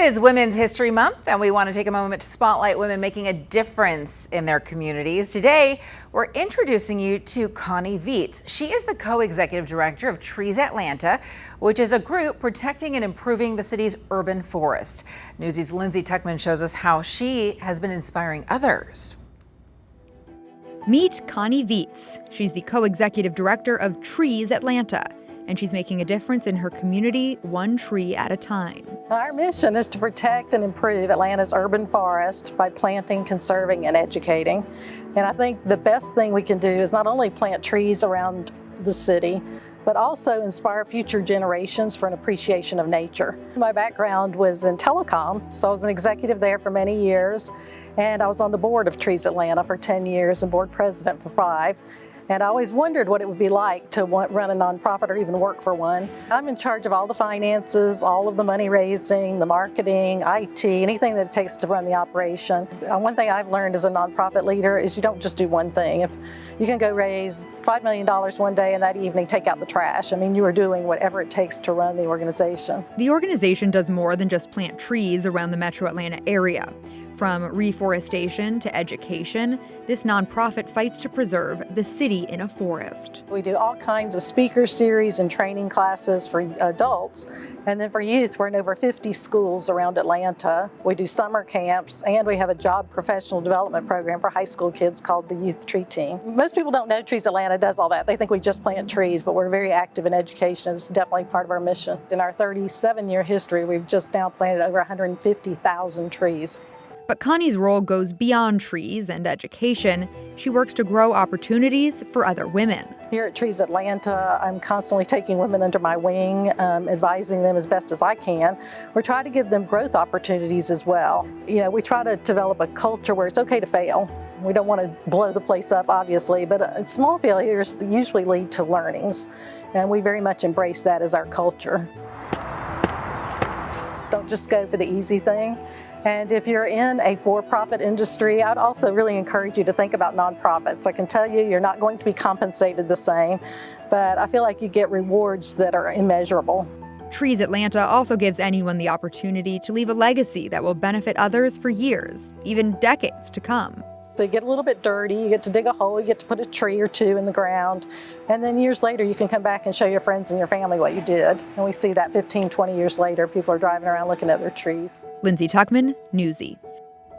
is Women's History Month, and we want to take a moment to spotlight women making a difference in their communities. Today, we're introducing you to Connie Veates. She is the co-executive director of Trees Atlanta, which is a group protecting and improving the city's urban forest. Newsy's Lindsay Tuchman shows us how she has been inspiring others. Meet Connie Veates. She's the co-executive director of Trees Atlanta, and she's making a difference in her community, one tree at a time. Our mission is to protect and improve Atlanta's urban forest by planting, conserving, and educating. And I think the best thing we can do is not only plant trees around the city, but also inspire future generations for an appreciation of nature. My background was in telecom, so I was an executive there for many years, and I was on the board of Trees Atlanta for 10 years and board president for 5. And I always wondered what it would be like to run a nonprofit or even work for one. I'm in charge of all the finances, all of the money raising, the marketing, IT, anything that it takes to run the operation. One thing I've learned as a nonprofit leader is you don't just do one thing. If you can go raise $5 million one day and that evening take out the trash, I mean, you are doing whatever it takes to run the organization. The organization does more than just plant trees around the metro Atlanta area. From reforestation to education, this nonprofit fights to preserve the city in a forest. We do all kinds of speaker series and training classes for adults. And then for youth, we're in over 50 schools around Atlanta. We do summer camps, and we have a job professional development program for high school kids called the Youth Tree Team. Most people don't know Trees Atlanta does all that. They think we just plant trees, but we're very active in education. It's definitely part of our mission. In our 37-year history, we've just now planted over 150,000 trees. But Connie's role goes beyond trees and education. She works to grow opportunities for other women. Here at Trees Atlanta, I'm constantly taking women under my wing, advising them as best as I can. We try to give them growth opportunities as well. You know, we try to develop a culture where it's okay to fail. We don't want to blow the place up, obviously, but small failures usually lead to learnings, and we very much embrace that as our culture. Don't just go for the easy thing. And if you're in a for-profit industry, I'd also really encourage you to think about nonprofits. I can tell you, you're not going to be compensated the same, but I feel like you get rewards that are immeasurable. Trees Atlanta also gives anyone the opportunity to leave a legacy that will benefit others for years, even decades to come. So you get a little bit dirty, you get to dig a hole, you get to put a tree or two in the ground, and then years later you can come back and show your friends and your family what you did. And we see that 15, 20 years later, people are driving around looking at their trees. Lindsay Tuchman, Newsy.